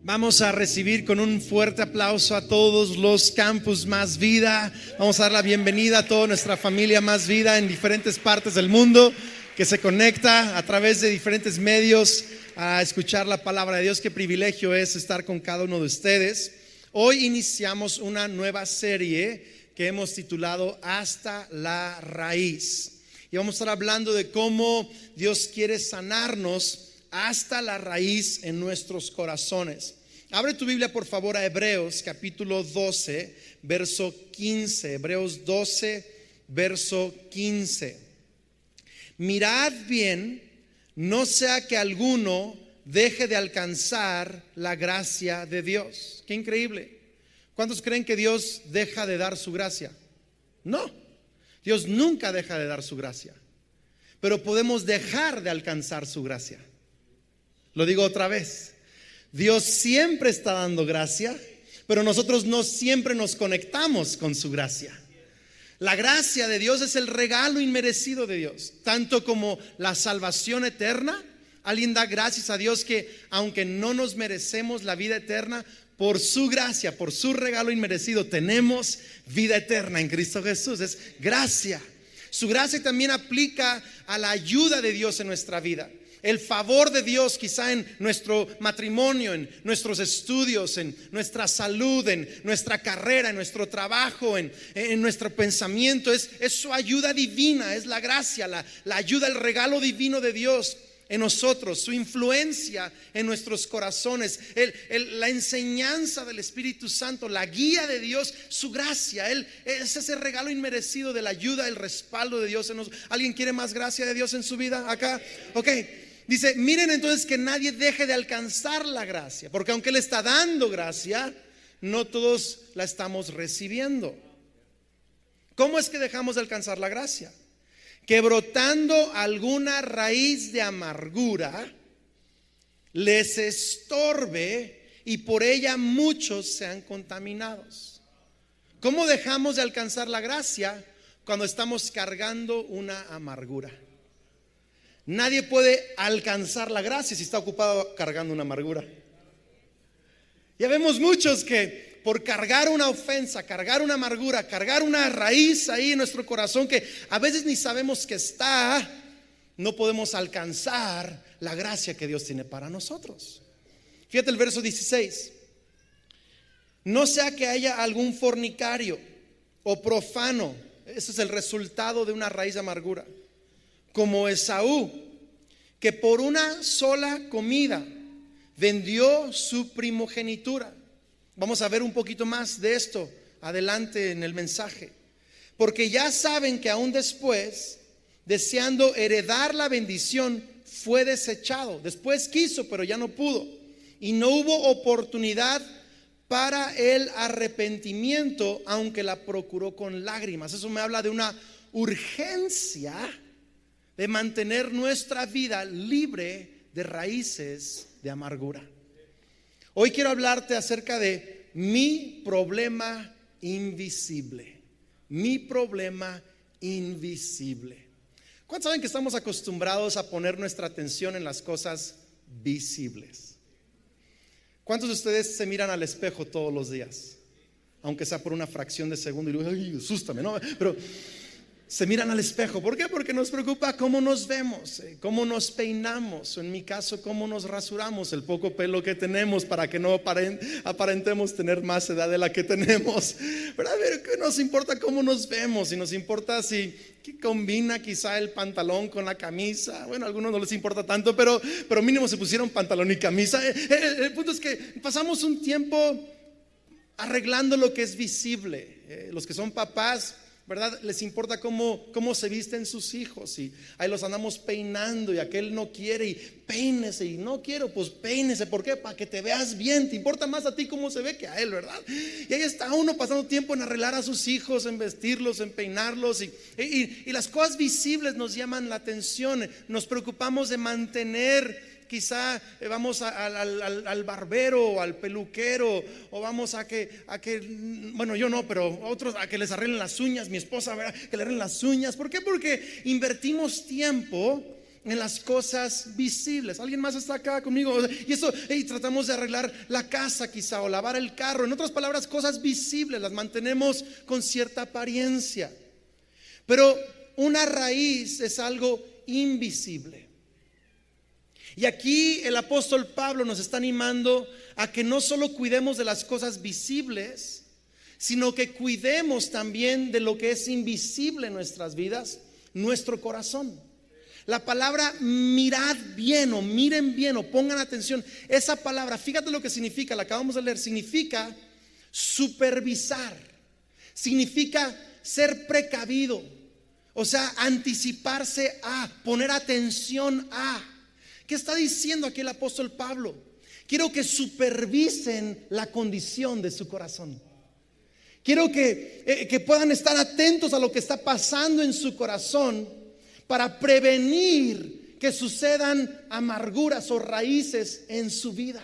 Vamos a recibir con un fuerte aplauso a todos los campus Más Vida. Vamos a dar la bienvenida a toda nuestra familia Más Vida en diferentes partes del mundo que se conecta a través de diferentes medios a escuchar la palabra de Dios. Qué privilegio es estar con cada uno de ustedes. Hoy iniciamos una nueva serie que hemos titulado Hasta la Raíz. Y vamos a estar hablando de cómo Dios quiere sanarnos hasta la raíz en nuestros corazones. Abre tu Biblia por favor a Hebreos capítulo 12, verso 15. Hebreos 12, verso 15. Mirad bien, no sea que alguno deje de alcanzar la gracia de Dios. Qué increíble. ¿Cuántos creen que Dios deja de dar su gracia? No, Dios nunca deja de dar su gracia, pero podemos dejar de alcanzar su gracia. Lo digo otra vez, Dios siempre está dando gracia, pero nosotros no siempre nos conectamos con su gracia. La gracia de Dios es el regalo inmerecido de Dios, tanto como la salvación eterna. Alguien da gracias a Dios que aunque no nos merecemos la vida eterna, por su gracia, por su regalo inmerecido, tenemos vida eterna en Cristo Jesús. Es gracia. Su gracia también aplica a la ayuda de Dios en nuestra vida. El favor de Dios quizá en nuestro matrimonio, en nuestros estudios, en nuestra salud, en nuestra carrera, en nuestro trabajo, en nuestro pensamiento. Es su ayuda divina, es la gracia, la ayuda, el regalo divino de Dios en nosotros, su influencia en nuestros corazones, la enseñanza del Espíritu Santo, la guía de Dios, su gracia. Es ese regalo inmerecido de la ayuda, el respaldo de Dios en nosotros. ¿Alguien quiere más gracia de Dios en su vida acá? Ok. Dice, miren entonces que nadie deje de alcanzar la gracia, porque aunque Él está dando gracia, no todos la estamos recibiendo. ¿Cómo es que dejamos de alcanzar la gracia? Que brotando alguna raíz de amargura les estorbe y por ella muchos sean contaminados. ¿Cómo dejamos de alcanzar la gracia? Cuando estamos cargando una amargura. Nadie puede alcanzar la gracia si está ocupado cargando una amargura. Ya vemos muchos que por cargar una ofensa, cargar una amargura, cargar una raíz ahí en nuestro corazón que a veces ni sabemos que está, no podemos alcanzar la gracia que Dios tiene para nosotros. Fíjate el verso 16. No sea que haya algún fornicario o profano. Ese es el resultado de una raíz de amargura, como Esaú, que por una sola comida vendió su primogenitura. Vamos a ver un poquito más de esto adelante en el mensaje. Porque ya saben que aún después, deseando heredar la bendición, fue desechado. Después quiso, pero ya no pudo. Y no hubo oportunidad para el arrepentimiento, aunque la procuró con lágrimas. Eso me habla de una urgencia de mantener nuestra vida libre de raíces de amargura. Hoy quiero hablarte acerca de mi problema invisible. Mi problema invisible. ¿Cuántos saben que estamos acostumbrados a poner nuestra atención en las cosas visibles? ¿Cuántos de ustedes se miran al espejo todos los días? Aunque sea por una fracción de segundo y luego, ay, asústame, ¿no? Pero se miran al espejo. ¿Por qué? Porque nos preocupa cómo nos vemos, cómo nos peinamos, o en mi caso, cómo nos rasuramos el poco pelo que tenemos para que no aparentemos tener más edad de la que tenemos. Pero a ver, ¿qué nos importa cómo nos vemos? Y nos importa si que combina quizá el pantalón con la camisa. Bueno, a algunos no les importa tanto, pero mínimo se pusieron pantalón y camisa. El punto es que pasamos un tiempo arreglando lo que es visible. Los que son papás, ¿verdad? Les importa cómo se visten sus hijos y ahí los andamos peinando y aquel no quiere y peínese y no quiero, pues peínese. ¿Por qué? Para que te veas bien. Te importa más a ti cómo se ve que a él, ¿verdad? Y ahí está uno pasando tiempo en arreglar a sus hijos, en vestirlos, en peinarlos y las cosas visibles nos llaman la atención. Nos preocupamos de mantener. Quizá vamos al barbero o al peluquero, o vamos a que, bueno, yo no, pero otros a que les arreglen las uñas. Mi esposa, ¿verdad? Que le arreglen las uñas. ¿Por qué? Porque invertimos tiempo en las cosas visibles. ¿Alguien más está acá conmigo? Y eso, tratamos de arreglar la casa quizá, o lavar el carro. En otras palabras, cosas visibles, las mantenemos con cierta apariencia. Pero una raíz es algo invisible. Y aquí el apóstol Pablo nos está animando a que no solo cuidemos de las cosas visibles, sino que cuidemos también de lo que es invisible en nuestras vidas, nuestro corazón. La palabra mirad bien o miren bien o pongan atención, esa palabra, fíjate lo que significa, la acabamos de leer, significa supervisar, significa ser precavido, o sea, anticiparse a, poner atención a. ¿Qué está diciendo aquí el apóstol Pablo? Quiero que supervisen la condición de su corazón. Quiero que puedan estar atentos a lo que está pasando en su corazón, para prevenir que sucedan amarguras o raíces en su vida.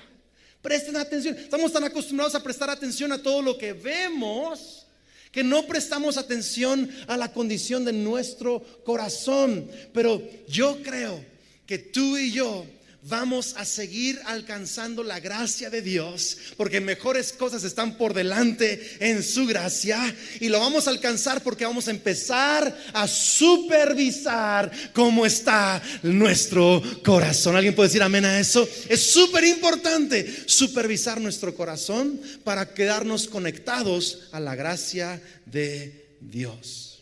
Presten atención. Estamos tan acostumbrados a prestar atención a todo lo que vemos, que no prestamos atención a la condición de nuestro corazón. Pero yo creo que tú y yo vamos a seguir alcanzando la gracia de Dios, porque mejores cosas están por delante en su gracia, y lo vamos a alcanzar porque vamos a empezar a supervisar cómo está nuestro corazón. ¿Alguien puede decir amén a eso? Es súper importante supervisar nuestro corazón para quedarnos conectados a la gracia de Dios.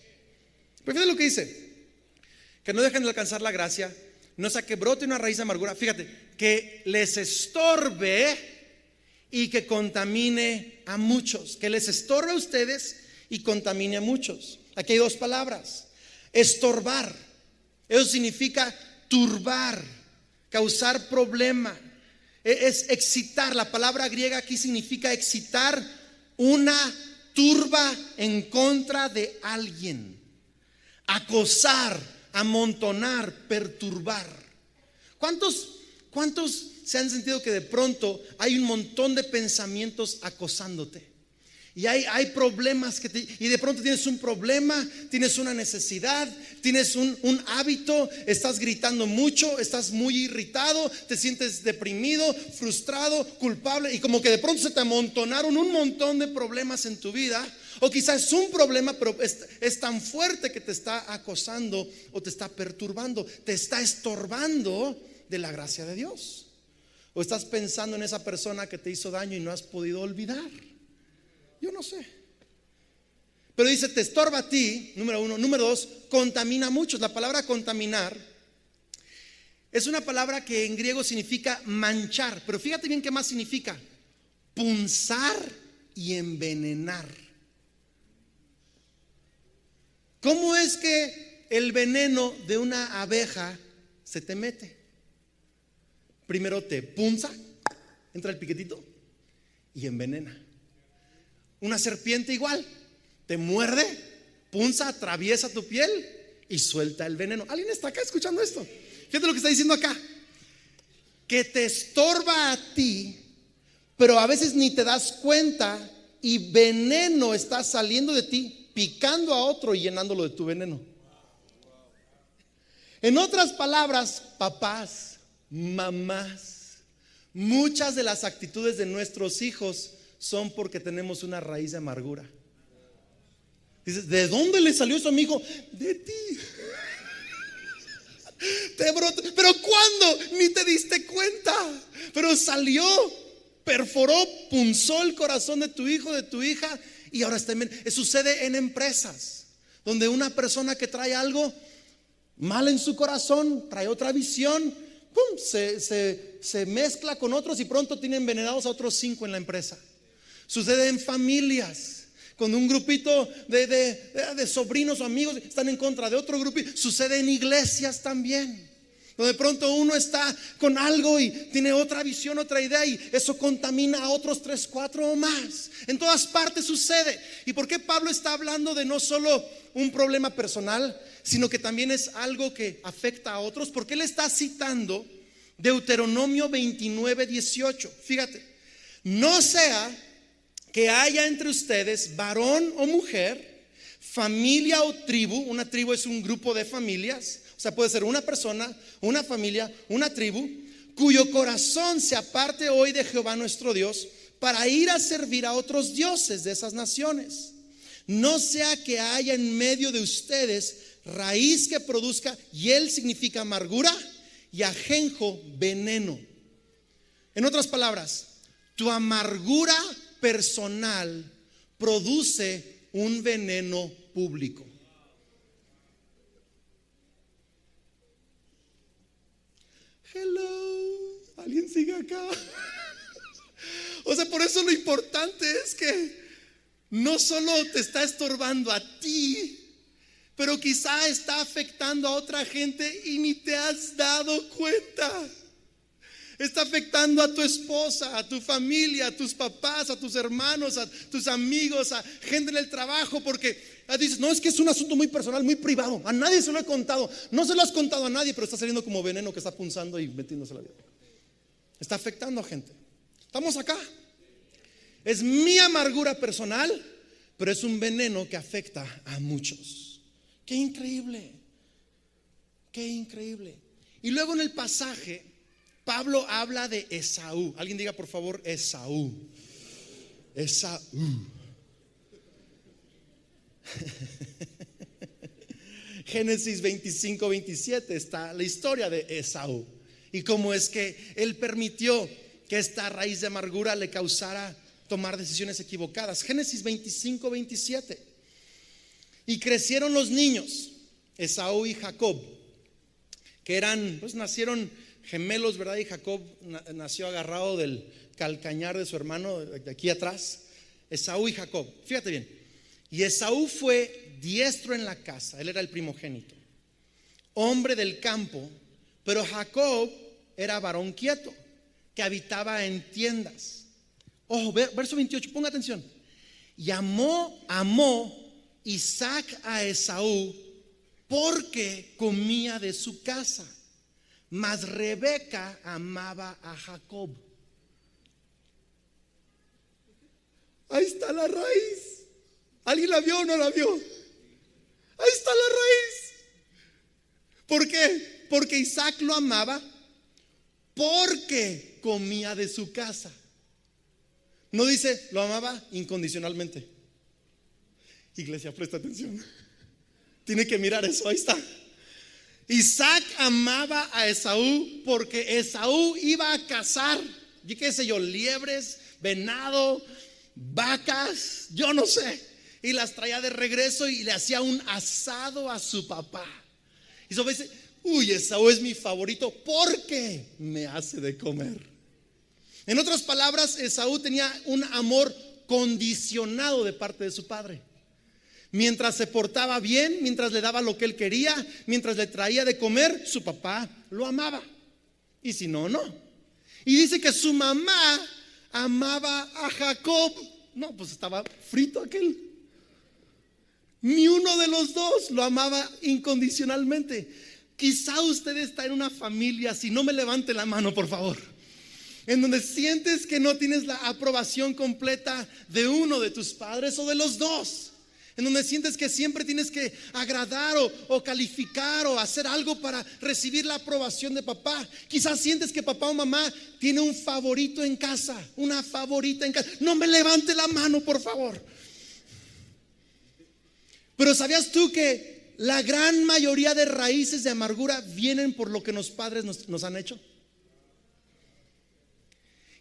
Pero fíjate lo que dice: que no dejen de alcanzar la gracia, no sea que brote una raíz de amargura, fíjate, que les estorbe y que contamine a muchos. Que les estorbe a ustedes y contamine a muchos. Aquí hay dos palabras: estorbar, eso significa turbar, causar problema, es excitar. La palabra griega aquí significa excitar una turba en contra de alguien, acosar, amontonar, perturbar. ¿Cuántos se han sentido que de pronto hay un montón de pensamientos acosándote? Y hay problemas y de pronto tienes un problema, tienes una necesidad, tienes un hábito, estás gritando mucho, estás muy irritado, te sientes deprimido, frustrado, culpable, y como que de pronto se te amontonaron un montón de problemas en tu vida. O quizás es un problema, pero es tan fuerte que te está acosando o te está perturbando, te está estorbando de la gracia de Dios. O estás pensando en esa persona que te hizo daño y no has podido olvidar. Yo no sé. Pero dice, te estorba a ti, número uno. Número dos, contamina a muchos. La palabra contaminar es una palabra que en griego significa manchar. Pero fíjate bien qué más significa: punzar y envenenar. ¿Cómo es que el veneno de una abeja se te mete? Primero te punza, entra el piquetito y envenena. Una serpiente igual, te muerde, punza, atraviesa tu piel y suelta el veneno. ¿Alguien está acá escuchando esto? Fíjate lo que está diciendo acá: que te estorba a ti, pero a veces ni te das cuenta, y veneno está saliendo de ti, picando a otro y llenándolo de tu veneno. En otras palabras, papás, mamás, muchas de las actitudes de nuestros hijos son porque tenemos una raíz de amargura. Dices, ¿de dónde le salió eso a mi hijo? De ti. Te brotó. ¿Pero cuándo? Ni te diste cuenta. Pero salió, perforó, punzó el corazón de tu hijo, de tu hija. Y ahora sucede en empresas, donde una persona que trae algo mal en su corazón, trae otra visión, ¡pum!, se mezcla con otros y pronto tiene envenenados a otros 5 en la empresa. Sucede en familias, cuando un grupito de sobrinos o amigos están en contra de otro grupito. Sucede en iglesias también, donde de pronto uno está con algo y tiene otra visión, otra idea, y eso contamina a otros 3, 4 o más. En todas partes sucede. ¿Y por qué Pablo está hablando de no solo un problema personal, sino que también es algo que afecta a otros? Porque él está citando Deuteronomio 29:18. Fíjate: no sea que haya entre ustedes varón o mujer, familia o tribu. Una tribu es un grupo de familias, O sea, puede ser una persona, una familia, una tribu, cuyo corazón se aparte hoy de Jehová nuestro Dios para ir a servir a otros dioses de esas naciones. No sea que haya en medio de ustedes raíz que produzca, hiel significa amargura, y ajenjo, veneno. En otras palabras, tu amargura personal produce un veneno público. Hello, ¿alguien sigue acá? O sea, por eso lo importante es que no solo te está estorbando a ti, pero quizá está afectando a otra gente y ni te has dado cuenta. Está afectando a tu esposa, a tu familia, a tus papás, a tus hermanos, a tus amigos, a gente en el trabajo, porque dices, no, es que es un asunto muy personal, muy privado, a nadie se lo he contado. No se lo has contado a nadie, pero está saliendo como veneno que está punzando y metiéndose la vida. Está afectando a gente. Estamos acá. Es mi amargura personal, pero es un veneno que afecta a muchos. Qué increíble, qué increíble. Y luego en el pasaje Pablo habla de Esaú. Alguien diga por favor Esaú. Esaú. Génesis 25-27 está la historia de Esaú y cómo es que él permitió que esta raíz de amargura le causara tomar decisiones equivocadas. Génesis 25-27. Y crecieron los niños, Esaú y Jacob, que eran, pues nacieron gemelos, ¿verdad? Y Jacob nació agarrado del calcañar de su hermano, de aquí atrás. Esaú y Jacob, fíjate bien. Y Esaú fue diestro en la casa, él era el primogénito, hombre del campo, pero Jacob era varón quieto, que habitaba en tiendas. Ojo, verso 28, ponga atención. Y amó Isaac a Esaú porque comía de su casa, mas Rebeca amaba a Jacob. Ahí está la raíz. ¿Alguien la vio o no la vio? Ahí está la raíz. ¿Por qué? Porque Isaac lo amaba porque comía de su casa. No dice lo amaba incondicionalmente. Iglesia, presta atención. Tiene que mirar eso, ahí está. Isaac amaba a Esaú porque Esaú iba a cazar, y qué sé yo, liebres, venado, vacas, yo no sé, y las traía de regreso y le hacía un asado a su papá. Y eso dice, uy, Esaú es mi favorito porque me hace de comer. En otras palabras, Esaú tenía un amor condicionado de parte de su padre. Mientras se portaba bien, mientras le daba lo que él quería, mientras le traía de comer, su papá lo amaba. Y si no, no. Y dice que su mamá amaba a Jacob. No, pues estaba frito aquel. Ni uno de los dos lo amaba incondicionalmente. Quizá usted está en una familia, si no me levante la mano por favor, en donde sientes que no tienes la aprobación completa de uno de tus padres o de los dos. En donde sientes que siempre tienes que agradar o calificar o hacer algo para recibir la aprobación de papá. Quizás sientes que papá o mamá tiene un favorito en casa, una favorita en casa. No me levante la mano, por favor. Pero ¿sabías tú que la gran mayoría de raíces de amargura vienen por lo que los padres nos han hecho?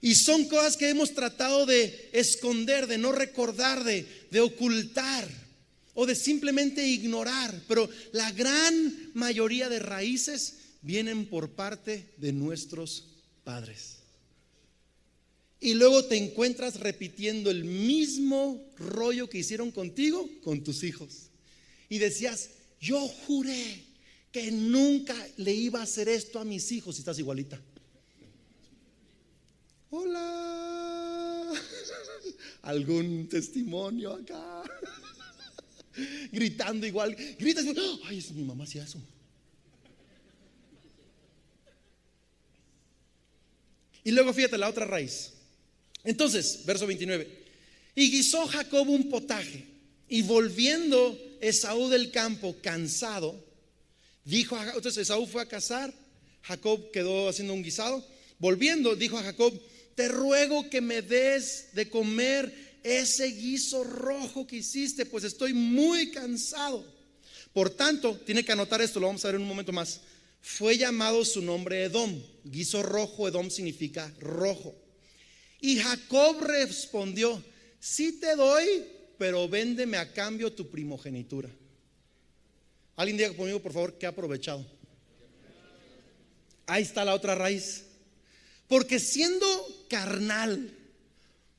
Y son cosas que hemos tratado de esconder, de no recordar, de ocultar o de simplemente ignorar. Pero la gran mayoría de raíces vienen por parte de nuestros padres. Y luego te encuentras repitiendo el mismo rollo que hicieron contigo con tus hijos. Y decías, yo juré que nunca le iba a hacer esto a mis hijos. Y estás igualita. Hola. ¿Algún testimonio acá? Gritando igual. Gritas. Ay, mi mamá hacía eso. Y luego fíjate la otra raíz. Entonces, verso 29. Y guisó Jacob un potaje. Y volviendo Esaú del campo cansado, Entonces Esaú fue a cazar, Jacob quedó haciendo un guisado. Volviendo, dijo a Jacob: te ruego que me des de comer ese guiso rojo que hiciste, pues estoy muy cansado. Por tanto, tiene que anotar esto, lo vamos a ver en un momento más. Fue llamado su nombre Edom. Guiso rojo, Edom significa rojo. Y Jacob respondió: sí te doy, pero véndeme a cambio tu primogenitura. Alguien diga conmigo, por favor, que ha aprovechado. Ahí está la otra raíz. Porque siendo carnal,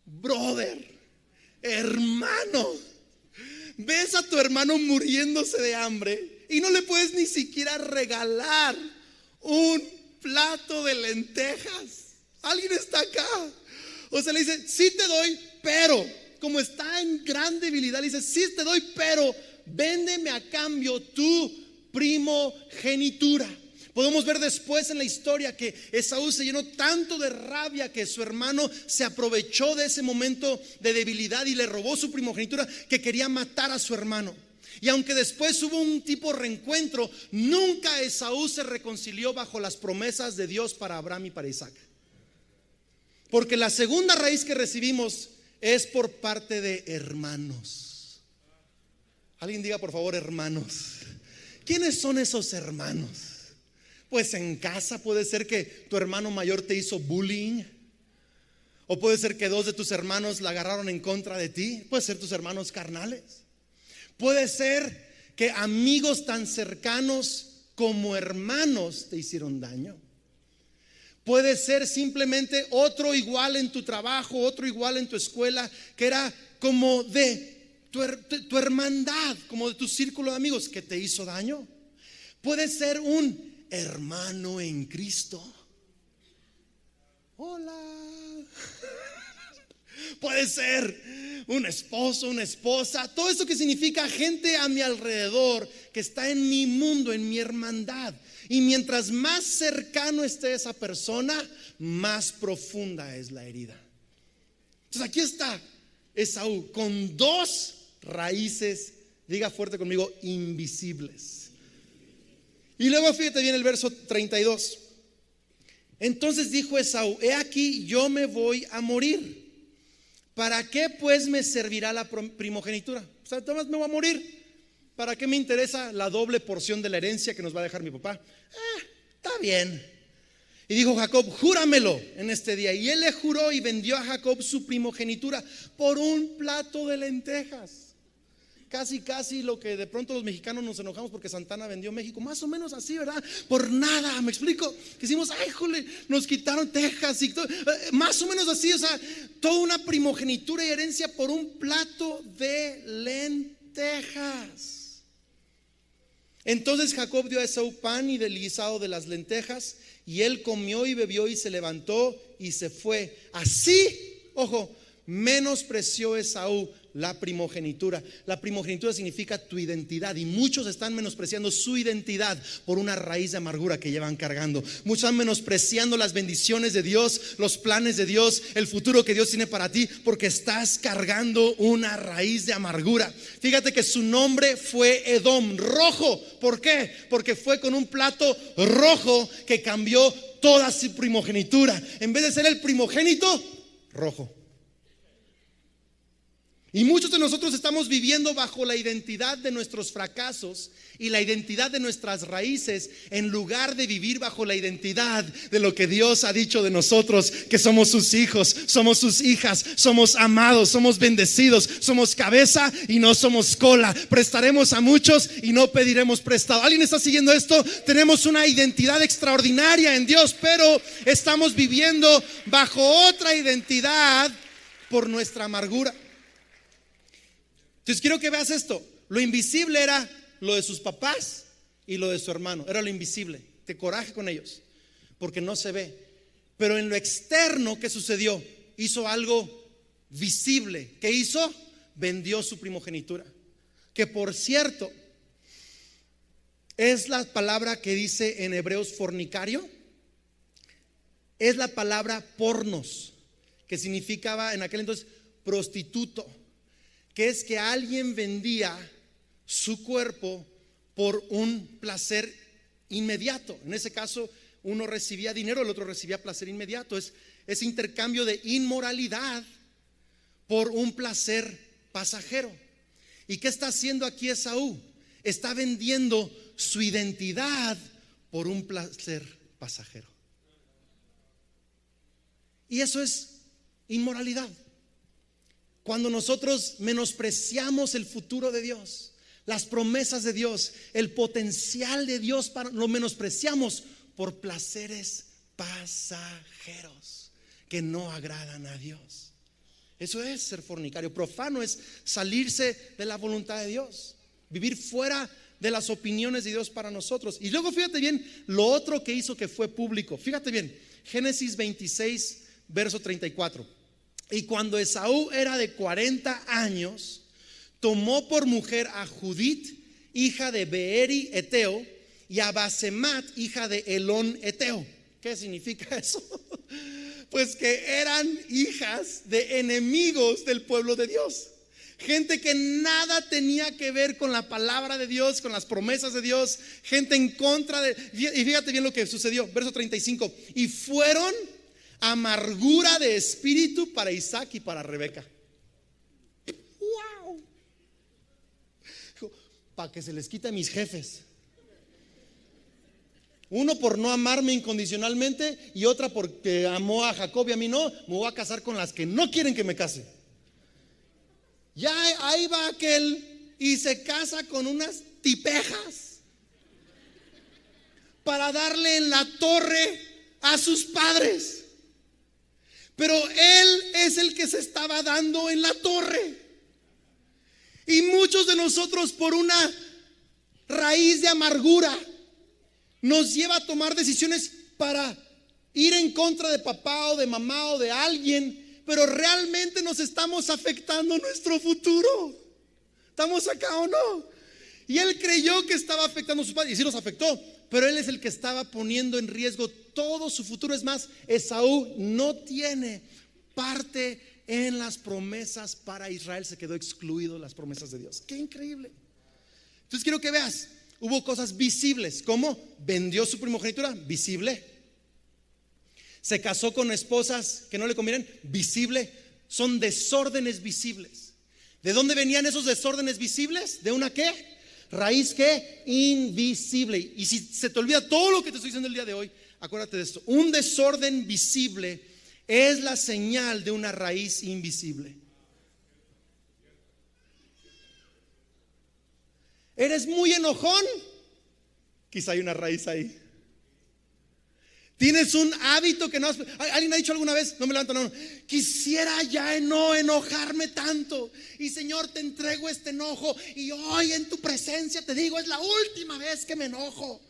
brother, hermano, ves a tu hermano muriéndose de hambre y no le puedes ni siquiera regalar un plato de lentejas. ¿Alguien está acá? O sea, le dice: sí te doy, pero como está en gran debilidad, le dice: sí te doy, pero véndeme a cambio tu primogenitura. Podemos ver después en la historia que Esaú se llenó tanto de rabia que su hermano se aprovechó de ese momento de debilidad y le robó su primogenitura, que quería matar a su hermano. Y aunque después hubo un tipo de reencuentro, nunca Esaú se reconcilió bajo las promesas de Dios para Abraham y para Isaac. Porque la segunda raíz que recibimos es por parte de hermanos. Alguien diga por favor hermanos. ¿Quiénes son esos hermanos? Pues en casa puede ser que tu hermano mayor te hizo bullying, o puede ser que dos de tus hermanos la agarraron en contra de ti. Puede ser tus hermanos carnales. Puede ser que amigos tan cercanos como hermanos te hicieron daño. Puede ser simplemente otro igual en tu trabajo, otro igual en tu escuela, que era como de tu hermandad, como de tu círculo de amigos, que te hizo daño. Puede ser un hermano en Cristo. Hola. Puede ser un esposo, una esposa, todo eso que significa gente a mi alrededor, que está en mi mundo, en mi hermandad. Y mientras más cercano esté esa persona, más profunda es la herida. Entonces aquí está Esaú con dos raíces, diga fuerte conmigo, invisibles. Y luego fíjate bien el verso 32. Entonces dijo Esaú: he aquí, yo me voy a morir. ¿Para qué pues me servirá la primogenitura? O sea, además me voy a morir. ¿Para qué me interesa la doble porción de la herencia que nos va a dejar mi papá? Está bien. Y dijo Jacob: júramelo en este día. Y él le juró y vendió a Jacob su primogenitura por un plato de lentejas. Casi lo que de pronto los mexicanos nos enojamos porque Santana vendió México. Más o menos así, ¿verdad? Por nada, ¿me explico? Que decimos: ay, jole, nos quitaron Texas y todo. Más o menos así, o sea, toda una primogenitura y herencia por un plato de lentejas. Entonces Jacob dio a Esaú pan y del guisado de las lentejas, y él comió y bebió y se levantó y se fue. Así, ojo, menospreció Esaú la primogenitura. La primogenitura significa tu identidad, y muchos están menospreciando su identidad por una raíz de amargura que llevan cargando. Muchos están menospreciando las bendiciones de Dios, los planes de Dios, el futuro que Dios tiene para ti, porque estás cargando una raíz de amargura. Fíjate que su nombre fue Edom, rojo. ¿Por qué? Porque fue con un plato rojo que cambió toda su primogenitura. En vez de ser el primogénito, rojo. Y muchos de nosotros estamos viviendo bajo la identidad de nuestros fracasos y la identidad de nuestras raíces, en lugar de vivir bajo la identidad de lo que Dios ha dicho de nosotros, que somos sus hijos, somos sus hijas, somos amados, somos bendecidos, somos cabeza y no somos cola, prestaremos a muchos y no pediremos prestado. ¿Alguien está siguiendo esto? Tenemos una identidad extraordinaria en Dios, pero estamos viviendo bajo otra identidad por nuestra amargura. Entonces quiero que veas esto. Lo invisible era lo de sus papás y lo de su hermano. Era lo invisible. Te coraje con ellos, porque no se ve. Pero en lo externo, ¿qué sucedió? Hizo algo visible. ¿Qué hizo? Vendió su primogenitura. Que por cierto, es la palabra que dice en Hebreos fornicario. Es la palabra pornos, que significaba en aquel entonces prostituto. Que es que alguien vendía su cuerpo por un placer inmediato. En ese caso, uno recibía dinero, el otro recibía placer inmediato. Es ese intercambio de inmoralidad por un placer pasajero. ¿Y qué está haciendo aquí Esaú? Está vendiendo su identidad por un placer pasajero. Y eso es inmoralidad. Cuando nosotros menospreciamos el futuro de Dios, las promesas de Dios, el potencial de Dios, lo menospreciamos por placeres pasajeros que no agradan a Dios. Eso es ser fornicario. Profano es salirse de la voluntad de Dios, vivir fuera de las opiniones de Dios para nosotros. Y luego fíjate bien lo otro que hizo, que fue público. Fíjate bien, Génesis 26 verso 34. Y cuando Esaú era de 40 años, tomó por mujer a Judit, hija de Beeri Eteo, y a Basemat, hija de Elón Eteo. ¿Qué significa eso? Pues que eran hijas de enemigos del pueblo de Dios. Gente que nada tenía que ver con la palabra de Dios, con las promesas de Dios. Gente en contra de... Y fíjate bien lo que sucedió, verso 35. Y fueron amargura de espíritu para Isaac y para Rebeca. ¡Wow! Para que se les quite a mis jefes. Uno por no amarme incondicionalmente, y otra porque amó a Jacob y a mí no. Me voy a casar con las que no quieren que me case. Ya ahí va aquel y se casa con unas tipejas para darle en la torre a sus padres. Pero él es el que se estaba dando en la torre. Y muchos de nosotros, por una raíz de amargura, nos lleva a tomar decisiones para ir en contra de papá o de mamá o de alguien, pero realmente nos estamos afectando nuestro futuro. ¿Estamos acá o no? Y él creyó que estaba afectando a sus padres, y sí los afectó, pero él es el que estaba poniendo en riesgo todo su futuro. Es más, Esaú no tiene parte en las promesas para Israel. Se quedó excluido de las promesas de Dios. Qué increíble. Entonces quiero que veas, hubo cosas visibles, como vendió su primogenitura, visible. Se casó con esposas que no le convienen, visible. Son desórdenes visibles. ¿De dónde venían esos desórdenes visibles? ¿De una qué? Raíz que invisible. Y si se te olvida todo lo que te estoy diciendo el día de hoy, acuérdate de esto: un desorden visible es la señal de una raíz invisible. ¿Eres muy enojón? Quizá hay una raíz ahí. ¿Tienes un hábito que no has... ¿Alguien ha dicho alguna vez? No me levanto, no. Quisiera ya no enojarme tanto. Y Señor, te entrego este enojo, y hoy en tu presencia te digo, es la última vez que me enojo.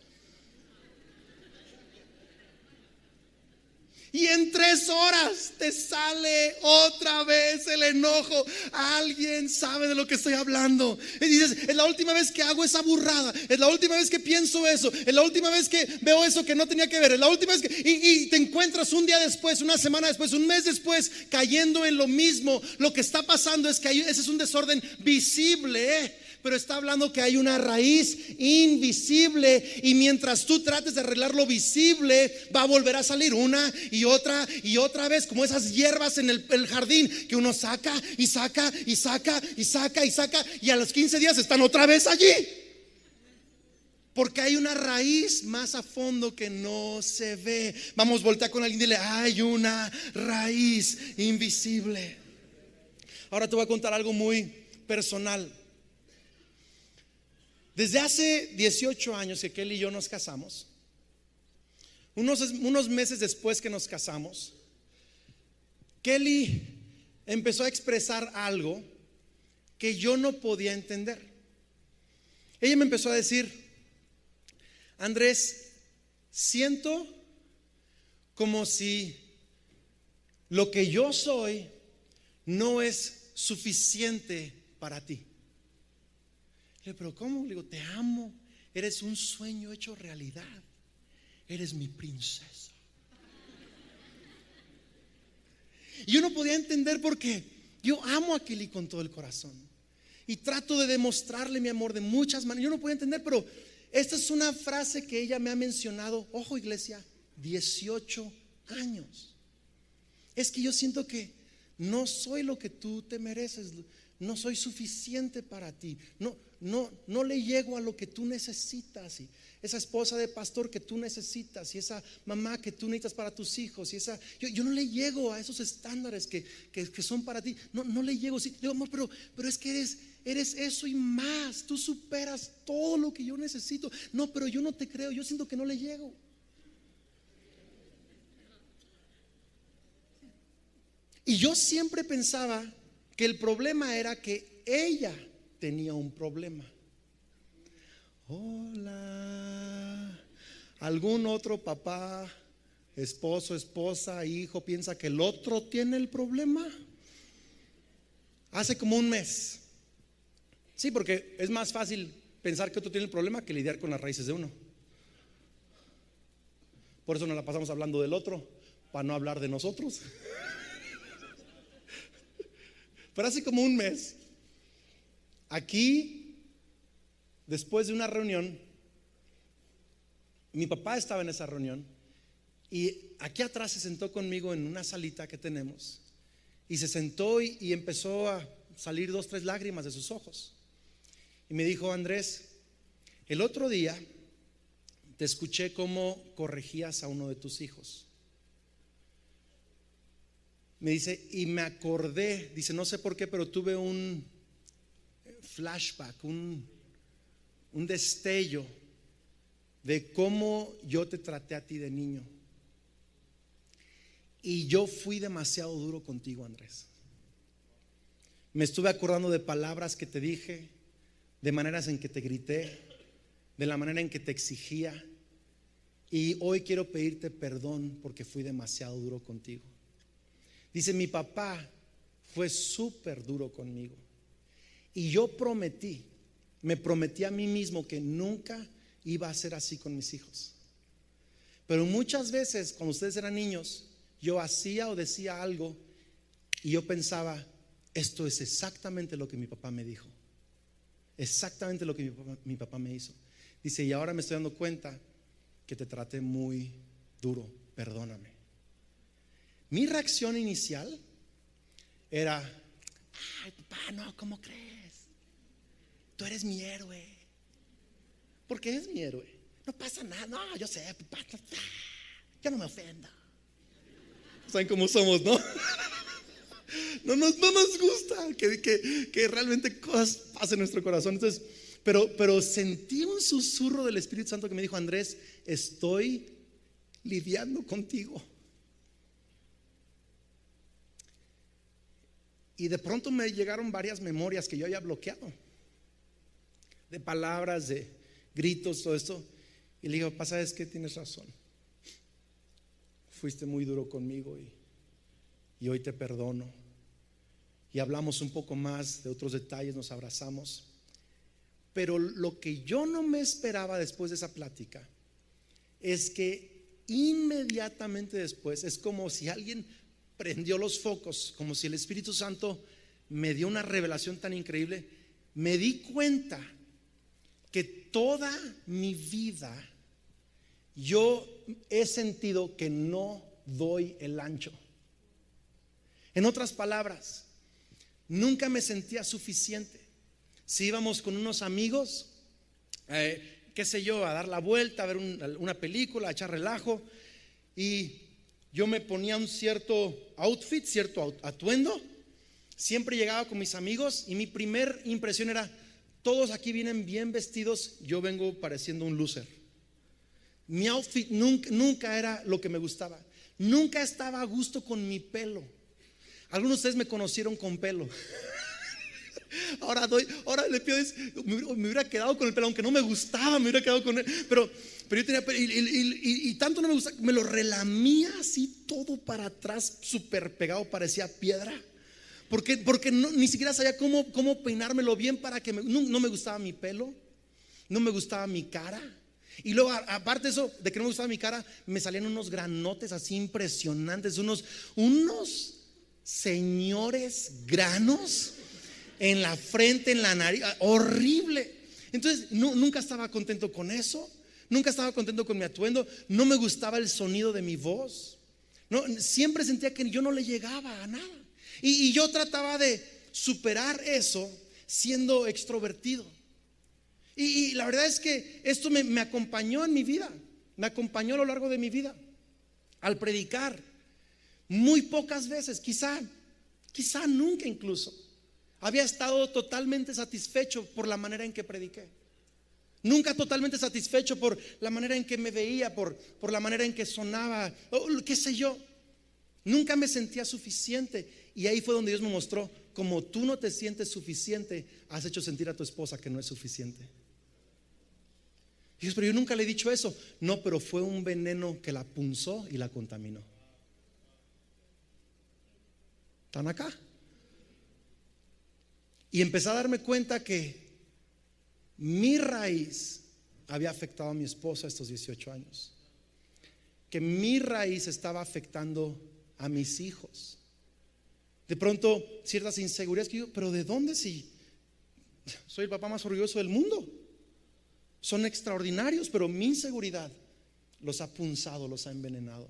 Y en 3 horas te sale otra vez el enojo. Alguien sabe de lo que estoy hablando. Y dices, es la última vez que hago esa burrada, es la última vez que pienso eso, es la última vez que veo eso que no tenía que ver, es la última vez que... Y te encuentras un día después, una semana después, un mes después, cayendo en lo mismo. Lo que está pasando es que ese es un desorden visible, pero está hablando que hay una raíz invisible, y mientras tú trates de arreglar lo visible, va a volver a salir una y otra vez, como esas hierbas en el jardín que uno saca y saca y saca y saca y saca, y a los 15 días están otra vez allí, porque hay una raíz más a fondo que no se ve. Vamos, voltea con alguien y dile, hay una raíz invisible. Ahora te voy a contar algo muy personal. Desde hace 18 años que Kelly y yo nos casamos, unos meses después que nos casamos, Kelly empezó a expresar algo que yo no podía entender. Ella me empezó a decir, Andrés, siento como si lo que yo soy no es suficiente para ti. Pero ¿cómo? Le digo, te amo, eres un sueño hecho realidad, eres mi princesa. Y yo no podía entender, porque yo amo a Kelly con todo el corazón y trato de demostrarle mi amor de muchas maneras. Yo no podía entender, pero esta es una frase que ella me ha mencionado, ojo iglesia, 18 años. Es que yo siento que no soy lo que tú te mereces, no soy suficiente para ti, no le llego a lo que tú necesitas. Y esa esposa de pastor que tú necesitas, y esa mamá que tú necesitas para tus hijos, y yo no le llego a esos estándares que son para ti. No le llego. Sí, digo, amor, pero es que eres eso y más. Tú superas todo lo que yo necesito. No, pero yo no te creo. Yo siento que no le llego. Y yo siempre pensaba que el problema era que ella tenía un problema. Hola. ¿Algún otro papá, esposo, esposa, hijo piensa que el otro tiene el problema? Hace como un mes. Sí, porque es más fácil pensar que otro tiene el problema que lidiar con las raíces de uno. Por eso nos la pasamos hablando del otro, para no hablar de nosotros. Pero hace como un mes, aquí, después de una reunión, mi papá estaba en esa reunión y aquí atrás se sentó conmigo en una salita que tenemos, y se sentó y empezó a salir 2, 3 lágrimas de sus ojos, y me dijo: Andrés, el otro día te escuché cómo corregías a uno de tus hijos. Me dice, y me acordé, dice, no sé por qué, pero tuve un flashback, un destello de cómo yo te traté a ti de niño. Y yo fui demasiado duro contigo, Andrés. Me estuve acordando de palabras que te dije, de maneras en que te grité, de la manera en que te exigía. Y hoy quiero pedirte perdón porque fui demasiado duro contigo. Dice, mi papá fue súper duro conmigo. Y yo me prometí a mí mismo que nunca iba a ser así con mis hijos. Pero muchas veces cuando ustedes eran niños, yo hacía o decía algo y yo pensaba, esto es exactamente lo que mi papá me dijo, exactamente lo que mi papá me hizo. Dice, y ahora me estoy dando cuenta que te traté muy duro, perdóname. Mi reacción inicial era, ay papá, no, ¿cómo crees? Tú eres mi héroe. ¿Por qué es mi héroe? No pasa nada, no, yo sé, papá, yo no me ofendo. ¿Saben cómo somos, no? No nos gusta que realmente cosas pasen en nuestro corazón. Entonces, pero sentí un susurro del Espíritu Santo que me dijo, Andrés, estoy lidiando contigo. Y de pronto me llegaron varias memorias que yo había bloqueado, de palabras, de gritos, todo esto. Y le digo, papá, ¿sabes qué? Tienes razón. Fuiste muy duro conmigo y hoy te perdono. Y hablamos un poco más de otros detalles, nos abrazamos. Pero lo que yo no me esperaba después de esa plática es que inmediatamente después es como si alguien prendió los focos, como si el Espíritu Santo me dio una revelación tan increíble. Me di cuenta que toda mi vida yo he sentido que no doy el ancho. En otras palabras, nunca me sentía suficiente. Si íbamos con unos amigos, qué sé yo, a dar la vuelta, a ver una película, a echar relajo, y yo me ponía un cierto outfit, cierto atuendo. Siempre llegaba con mis amigos y mi primer impresión era, todos aquí vienen bien vestidos, yo vengo pareciendo un loser. Mi outfit nunca era lo que me gustaba. Nunca estaba a gusto con mi pelo. Algunos de ustedes me conocieron con pelo. Ahora le pido, me hubiera quedado con el pelo, aunque no me gustaba, me hubiera quedado con él. Pero yo tenía pelo y tanto no me gustaba, me lo relamía así todo para atrás, súper pegado, parecía piedra. Porque ni siquiera sabía cómo peinármelo bien para que no me gustaba mi pelo, no me gustaba mi cara. Y luego, aparte de eso, de que no me gustaba mi cara, me salían unos granotes así impresionantes, unos señores granos en la frente, en la nariz, horrible. Entonces nunca estaba contento con eso. Nunca estaba contento con mi atuendo. No me gustaba el sonido de mi voz. No, siempre sentía que yo no le llegaba a nada. Y yo trataba de superar eso siendo extrovertido. Y la verdad es que esto me acompañó en mi vida. Me acompañó a lo largo de mi vida. Al predicar, muy pocas veces, quizá nunca incluso, había estado totalmente satisfecho por la manera en que prediqué. Nunca totalmente satisfecho por la manera en que me veía, por la manera en que sonaba, qué sé yo. Nunca me sentía suficiente. Y ahí fue donde Dios me mostró: como tú no te sientes suficiente, has hecho sentir a tu esposa que no es suficiente. Dios, pero yo nunca le he dicho eso. No, pero fue un veneno que la punzó y la contaminó. ¿Están acá? Y empecé a darme cuenta que mi raíz había afectado a mi esposa estos 18 años. Que mi raíz estaba afectando a mis hijos. De pronto ciertas inseguridades que digo, pero ¿de dónde si soy el papá más orgulloso del mundo? Son extraordinarios, pero mi inseguridad los ha punzado, los ha envenenado.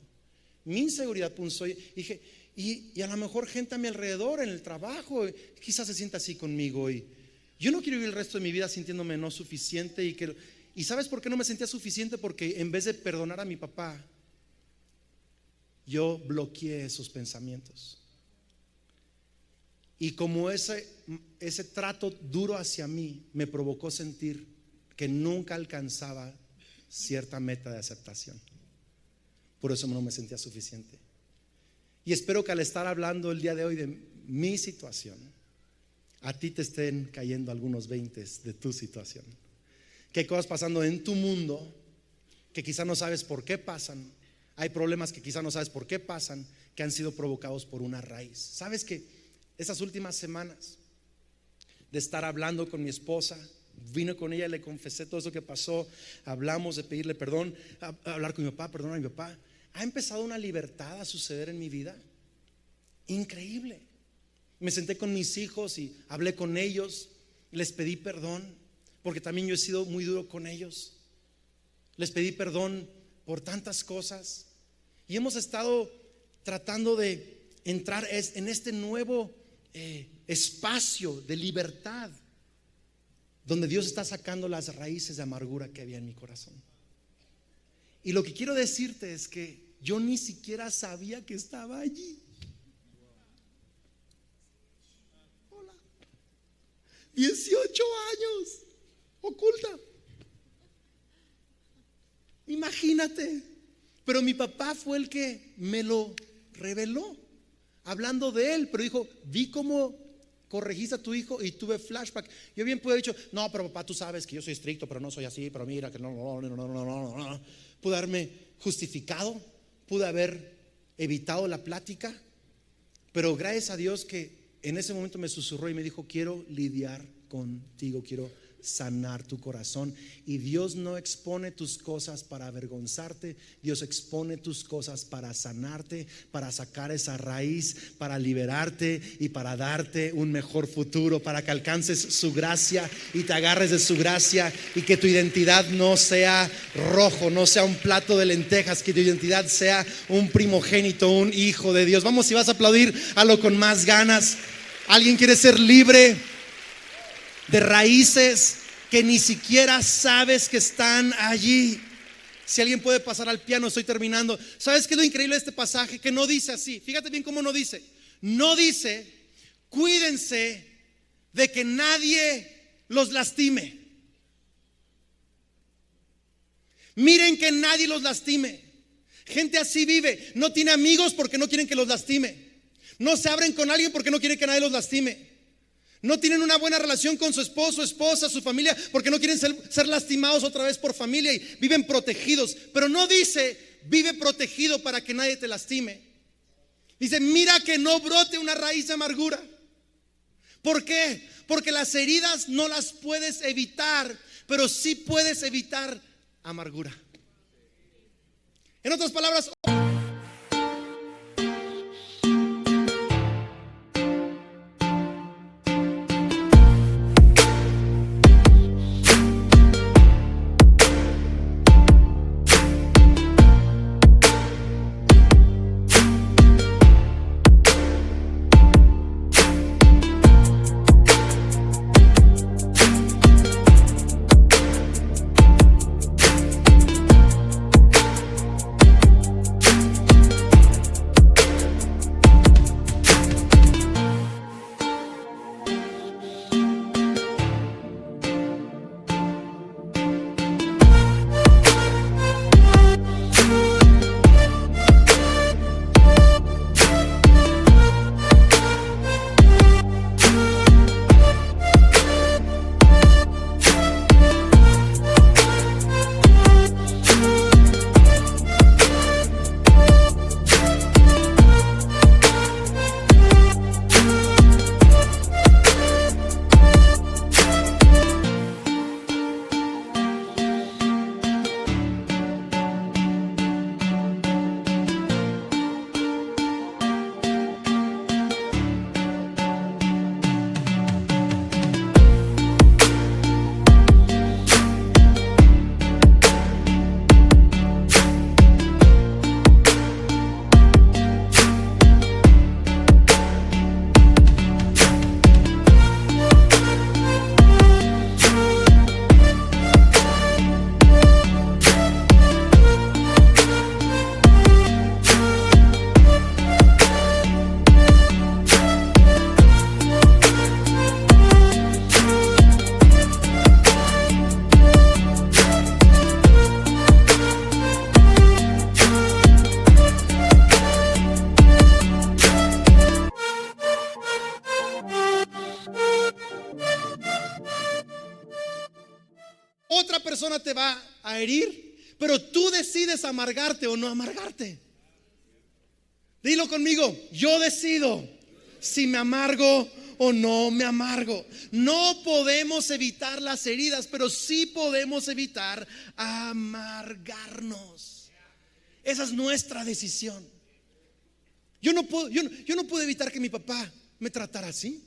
Mi inseguridad punzó y dije, y a lo mejor gente a mi alrededor, en el trabajo, quizás se sienta así conmigo. Y yo no quiero vivir el resto de mi vida sintiéndome no suficiente. ¿Y sabes por qué no me sentía suficiente? Porque en vez de perdonar a mi papá, yo bloqueé esos pensamientos. Y como ese trato duro hacia mí me provocó sentir que nunca alcanzaba cierta meta de aceptación. Por eso no me sentía suficiente. Y espero que al estar hablando el día de hoy de mi situación, a ti te estén cayendo algunos veintes de tu situación. Que hay cosas pasando en tu mundo que quizá no sabes por qué pasan. Hay problemas que quizá no sabes por qué pasan, que han sido provocados por una raíz. Sabes que esas últimas semanas de estar hablando con mi esposa, vine con ella y le confesé todo eso que pasó. Hablamos de pedirle perdón, hablar con mi papá, perdonar a mi papá. Ha empezado una libertad a suceder en mi vida increíble. Me senté con mis hijos y hablé con ellos. Les pedí perdón, porque también yo he sido muy duro con ellos. Les pedí perdón por tantas cosas. Y hemos estado tratando de entrar en este nuevo espacio de libertad, donde Dios está sacando las raíces de amargura que había en mi corazón. Y lo que quiero decirte es que yo ni siquiera sabía que estaba allí. Hola. 18 años oculta. Imagínate. Pero mi papá fue el que me lo reveló, hablando de él. Pero dijo, vi cómo corregiste a tu hijo y tuve flashback. Yo bien pude haber dicho, no, pero papá, tú sabes que yo soy estricto, pero no soy así, pero mira que no. Pude haberme justificado, pude haber evitado la plática. Pero gracias a Dios que en ese momento me susurró y me dijo, quiero lidiar contigo, quiero sanar tu corazón. Y Dios no expone tus cosas para avergonzarte. Dios expone tus cosas para sanarte, para sacar esa raíz, para liberarte y para darte un mejor futuro, para que alcances su gracia y te agarres de su gracia, y que tu identidad no sea rojo, no sea un plato de lentejas, que tu identidad sea un primogénito, un hijo de Dios. Vamos, si vas a aplaudir, hazlo con más ganas. ¿Alguien quiere ser libre de raíces que ni siquiera sabes que están allí? Si alguien puede pasar al piano, estoy terminando. ¿Sabes qué es lo increíble de este pasaje? Que no dice así. Fíjate bien cómo no dice. No dice, cuídense de que nadie los lastime. Miren que nadie los lastime. Gente así vive. No tiene amigos porque no quieren que los lastime. No se abren con alguien porque no quieren que nadie los lastime. No tienen una buena relación con su esposo, esposa, su familia, porque no quieren ser lastimados otra vez por familia, y viven protegidos. Pero no dice, vive protegido para que nadie te lastime. Dice, mira que no brote una raíz de amargura. ¿Por qué? Porque las heridas no las puedes evitar, pero sí puedes evitar amargura. En otras palabras, otra persona te va a herir, pero tú decides amargarte o no amargarte. Dilo conmigo, yo decido si me amargo o no me amargo. No podemos evitar las heridas, pero sí podemos evitar amargarnos. Esa es nuestra decisión. Yo no puedo evitar que mi papá me tratara así.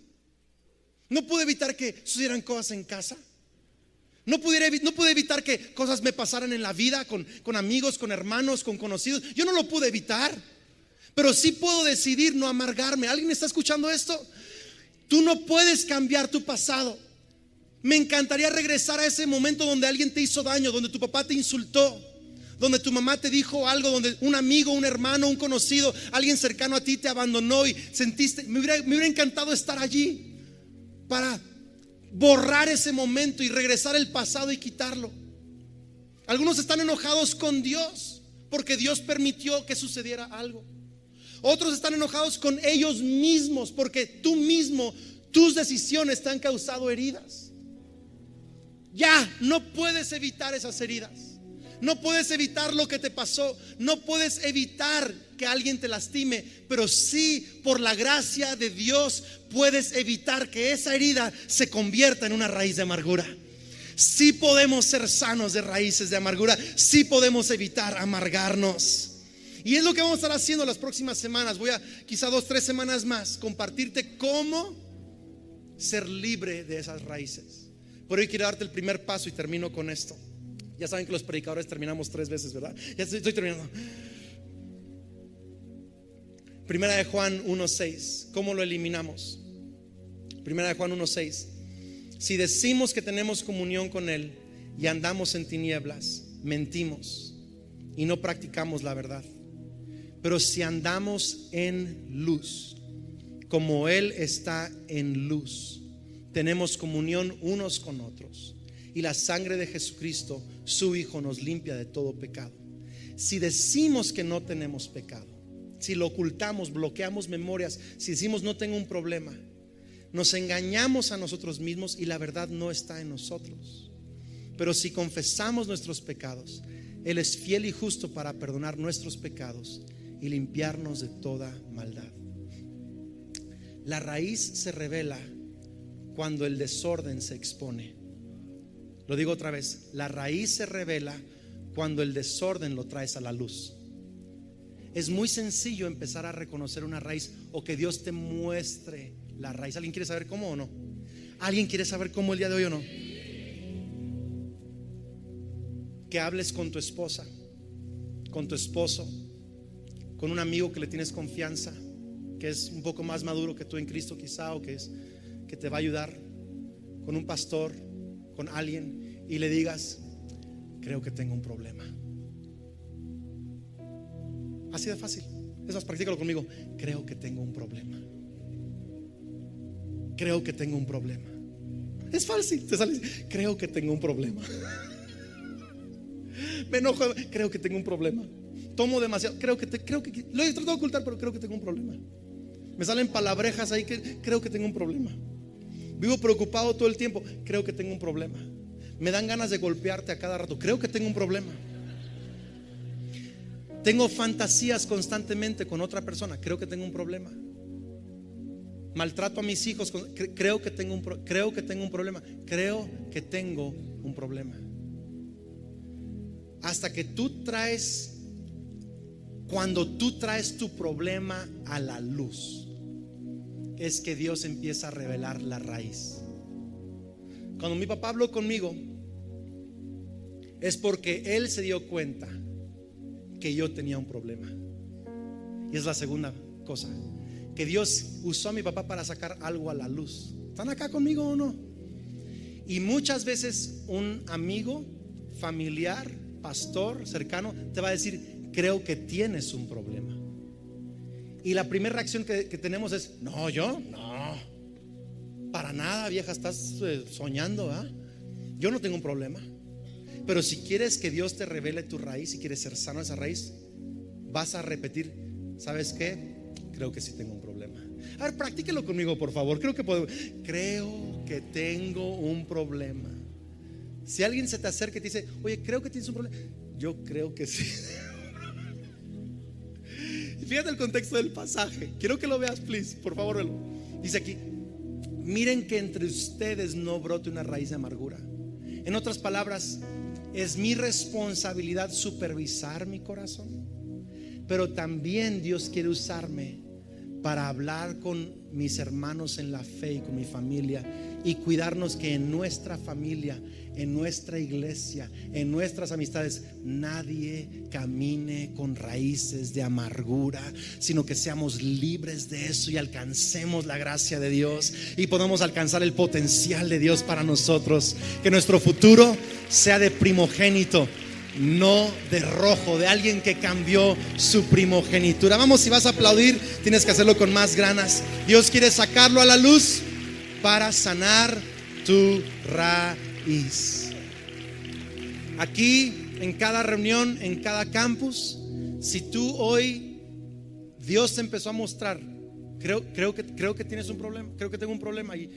No pude evitar que sucedieran cosas en casa. No pude evitar que cosas me pasaran en la vida con amigos, con hermanos, con conocidos. Yo no lo pude evitar, pero sí puedo decidir no amargarme. ¿Alguien está escuchando esto? Tú no puedes cambiar tu pasado. Me encantaría regresar a ese momento donde alguien te hizo daño, donde tu papá te insultó, donde tu mamá te dijo algo, donde un amigo, un hermano, un conocido, alguien cercano a ti te abandonó y sentiste. Me hubiera encantado estar allí para borrar ese momento y regresar el pasado y quitarlo. Algunos están enojados con Dios porque Dios permitió que sucediera algo. Otros están enojados con ellos mismos porque tú mismo, tus decisiones te han causado heridas. Ya no puedes evitar esas heridas. No puedes evitar lo que te pasó. No puedes evitar que alguien te lastime, pero sí, por la gracia de Dios, puedes evitar que esa herida se convierta en una raíz de amargura. Sí podemos ser sanos de raíces de amargura. Sí podemos evitar amargarnos. Y es lo que vamos a estar haciendo las próximas semanas. Voy a, quizá 2-3 semanas más, compartirte cómo ser libre de esas raíces. Pero hoy quiero darte el primer paso y termino con esto. Ya saben que los predicadores terminamos 3 veces, ¿verdad? Ya estoy terminando. Primera de Juan 1:6. ¿Cómo lo eliminamos? Primera de Juan 1:6. Si decimos que tenemos comunión con Él y andamos en tinieblas, mentimos y no practicamos la verdad. Pero si andamos en luz, como Él está en luz, tenemos comunión unos con otros. Y la sangre de Jesucristo, su Hijo, nos limpia de todo pecado. Si decimos que no tenemos pecado, si lo ocultamos, bloqueamos memorias, si decimos no tengo un problema, nos engañamos a nosotros mismos y la verdad no está en nosotros. Pero si confesamos nuestros pecados, Él es fiel y justo para perdonar nuestros pecados y limpiarnos de toda maldad. La raíz se revela cuando el desorden se expone. Lo digo otra vez, la raíz se revela cuando el desorden lo traes a la luz. Es muy sencillo empezar a reconocer una raíz o que Dios te muestre la raíz. ¿Alguien quiere saber cómo o no? ¿Alguien quiere saber cómo el día de hoy o no? Que hables con tu esposa, con tu esposo, con un amigo que le tienes confianza, que es un poco más maduro que tú en Cristo quizá, o que te va a ayudar, con un pastor, con alguien, y le digas: creo que tengo un problema. Así de fácil. Es más, practícalo conmigo. Creo que tengo un problema. Creo que tengo un problema. Es fácil, te sale. Creo que tengo un problema. Me enojo, creo que tengo un problema. Tomo demasiado, creo que lo he tratado de ocultar, pero creo que tengo un problema. Me salen palabrejas ahí que creo que tengo un problema. Vivo preocupado todo el tiempo, creo que tengo un problema. Me dan ganas de golpearte a cada rato, creo que tengo un problema. Tengo fantasías constantemente con otra persona, creo que tengo un problema. Maltrato a mis hijos, creo que tengo un problema. Creo que tengo un problema. Hasta que cuando tú traes tu problema a la luz, es que Dios empieza a revelar la raíz. Cuando mi papá habló conmigo, es porque él se dio cuenta que yo tenía un problema. Y es la segunda cosa, que Dios usó a mi papá para sacar algo a la luz. ¿Están acá conmigo o no? Y muchas veces un amigo, familiar, pastor, cercano, te va a decir: creo que tienes un problema. Y la primera reacción que tenemos es: no, yo, no, para nada, vieja, estás soñando, ¿verdad? Yo no tengo un problema. Pero si quieres que Dios te revele tu raíz, si quieres ser sano de esa raíz, vas a repetir: ¿sabes qué? Creo que sí tengo un problema. A ver, practíquelo conmigo, por favor. Creo que tengo un problema. Si alguien se te acerca y te dice, oye, creo que tienes un problema, yo creo que sí. Fíjate el contexto del pasaje. Quiero que lo veas, please, por favor, velo. Dice aquí: miren que entre ustedes no brote una raíz de amargura. En otras palabras, es mi responsabilidad supervisar mi corazón, pero también Dios quiere usarme para hablar con mis hermanos en la fe y con mi familia, y cuidarnos que en nuestra familia, en nuestra iglesia, en nuestras amistades, nadie camine con raíces de amargura, sino que seamos libres de eso y alcancemos la gracia de Dios y podamos alcanzar el potencial de Dios para nosotros. Que nuestro futuro sea de primogénito, no de rojo, de alguien que cambió su primogenitura. Vamos, si vas a aplaudir, tienes que hacerlo con más ganas. Dios quiere sacarlo a la luz para sanar tu raíz. Aquí, en cada reunión, en cada campus, si tú hoy Dios te empezó a mostrar, creo que tienes un problema, creo que tengo un problema, y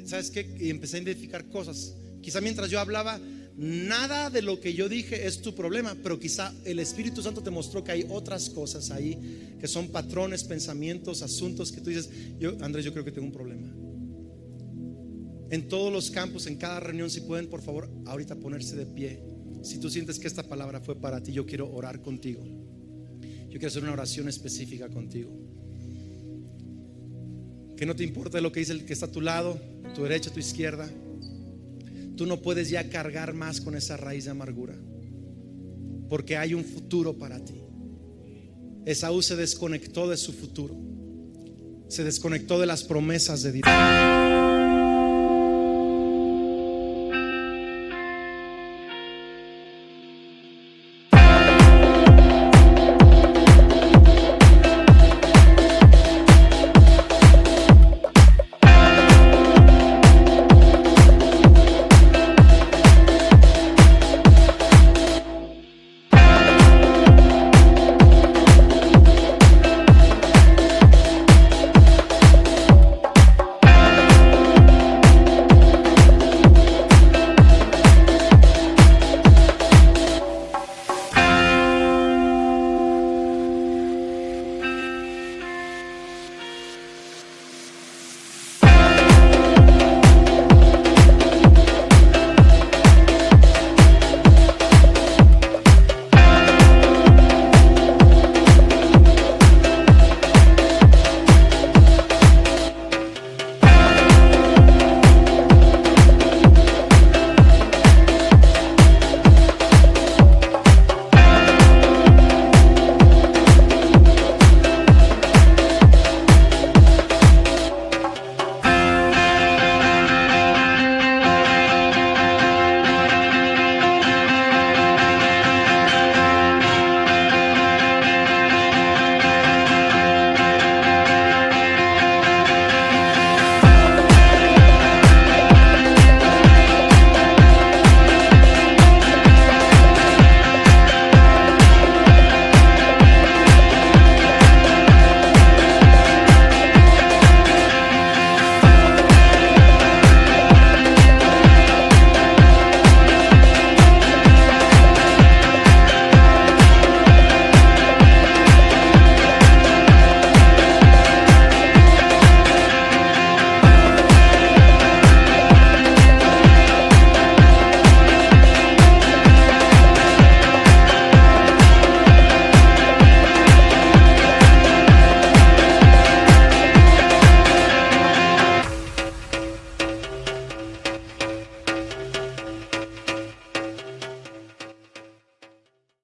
¿sabes qué? Y empecé a identificar cosas. Quizá mientras yo hablaba, nada de lo que yo dije es tu problema, pero quizá el Espíritu Santo te mostró que hay otras cosas ahí que son patrones, pensamientos, asuntos que tú dices, Andrés, yo creo que tengo un problema. En todos los campos, en cada reunión, si pueden, por favor, ahorita ponerse de pie. Si tú sientes que esta palabra fue para ti, yo quiero orar contigo. Yo quiero hacer una oración específica contigo. Que no te importe lo que dice el que está a tu lado, tu derecha, tu izquierda. Tú no puedes ya cargar más con esa raíz de amargura, porque hay un futuro para ti. Esaú se desconectó de su futuro, se desconectó de las promesas de Dios.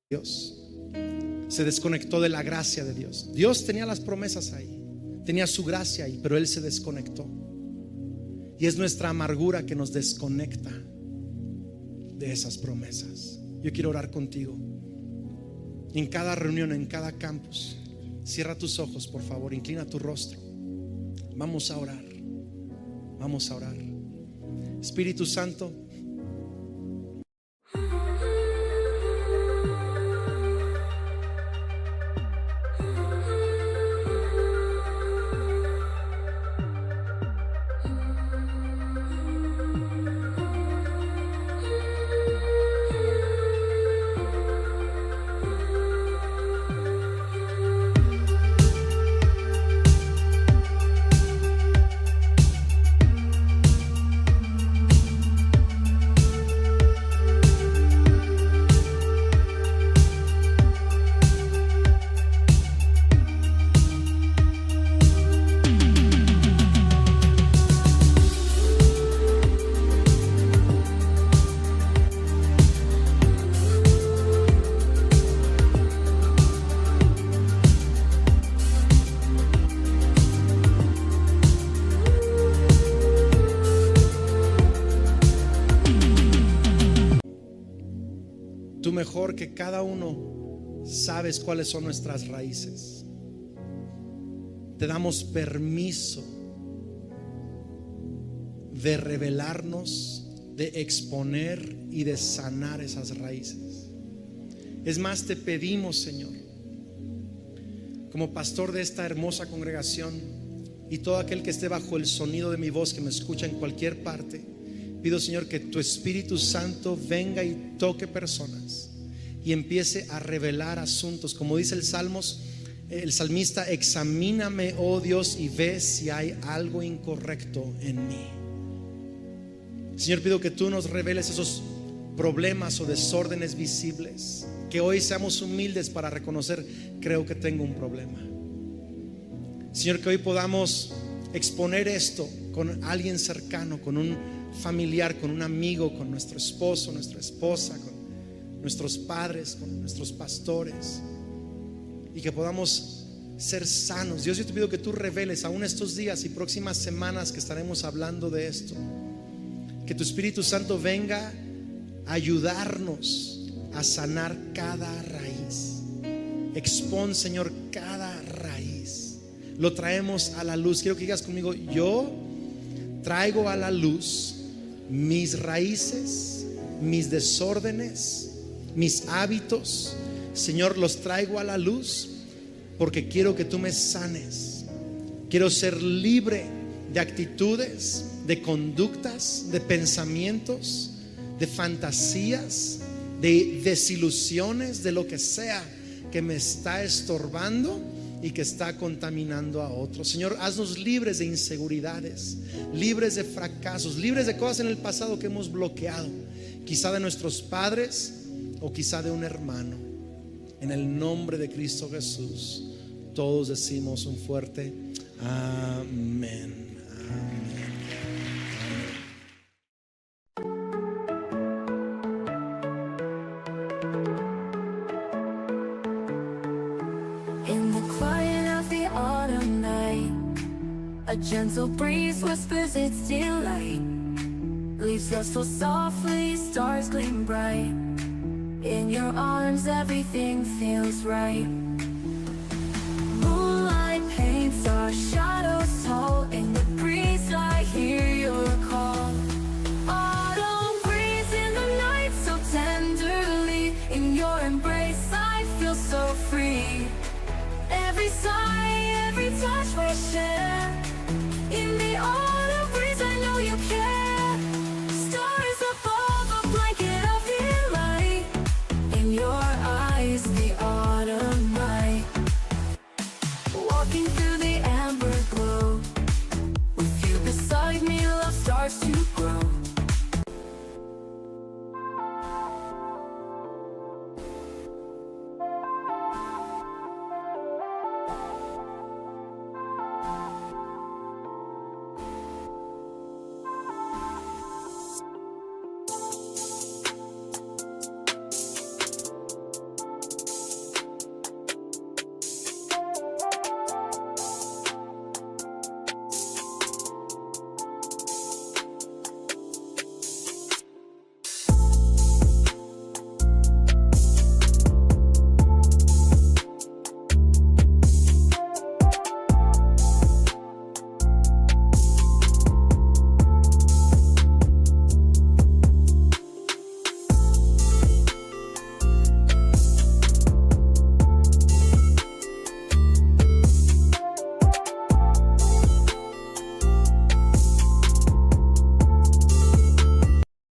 Dios. Se desconectó de la gracia de Dios. Dios tenía las promesas ahí, tenía su gracia ahí, pero Él se desconectó. Y es nuestra amargura que nos desconecta de esas promesas. Yo quiero orar contigo. En cada reunión, en cada campus, cierra tus ojos, por favor, inclina tu rostro. Vamos a orar. Vamos a orar. Espíritu Santo, mejor que cada uno sabes cuáles son nuestras raíces. Te damos permiso de revelarnos, de exponer y de sanar esas raíces. Es más, te pedimos, Señor, como pastor de esta hermosa congregación y todo aquel que esté bajo el sonido de mi voz, que me escucha en cualquier parte, pido, Señor, que tu Espíritu Santo venga y toque personas y empiece a revelar asuntos. Como dice el salmista, examíname, oh Dios, y ve si hay algo incorrecto en mí. Señor, pido que tú nos reveles esos problemas o desórdenes visibles, que hoy seamos humildes para reconocer, creo que tengo un problema. Señor, que hoy podamos exponer esto con alguien cercano, con un familiar, con un amigo, con nuestro esposo, nuestra esposa, con nuestros padres, con nuestros pastores, y que podamos ser sanos. Dios, yo te pido que tú reveles aún estos días y próximas semanas que estaremos hablando de esto, que tu Espíritu Santo venga a ayudarnos a sanar cada raíz. Expon, Señor, cada raíz. Lo traemos a la luz. Quiero que digas conmigo: yo traigo a la luz mis raíces, mis desórdenes, mis hábitos. Señor, los traigo a la luz porque quiero que tú me sanes. Quiero ser libre de actitudes, de conductas, de pensamientos, de fantasías, de desilusiones, de lo que sea que me está estorbando y que está contaminando a otros. Señor, haznos libres de inseguridades, libres de fracasos, libres de cosas en el pasado que hemos bloqueado, quizá de nuestros padres o quizá de un hermano. En el nombre de Cristo Jesús, todos decimos un fuerte amén. In the quiet of the autumn night, a gentle breeze whispers its delight. Leaves rustle softly, stars gleam bright. In your arms everything feels right. Moonlight paints our shadows tall. In the breeze I hear your call. Autumn breeze in the night so tenderly. In your embrace I feel so free. Every sigh, every touch we share. In the autumn breeze I know you care. Stars above, a blanket of delight. In your eyes, the autumn night. Walking through the amber glow. With you beside me, love starts to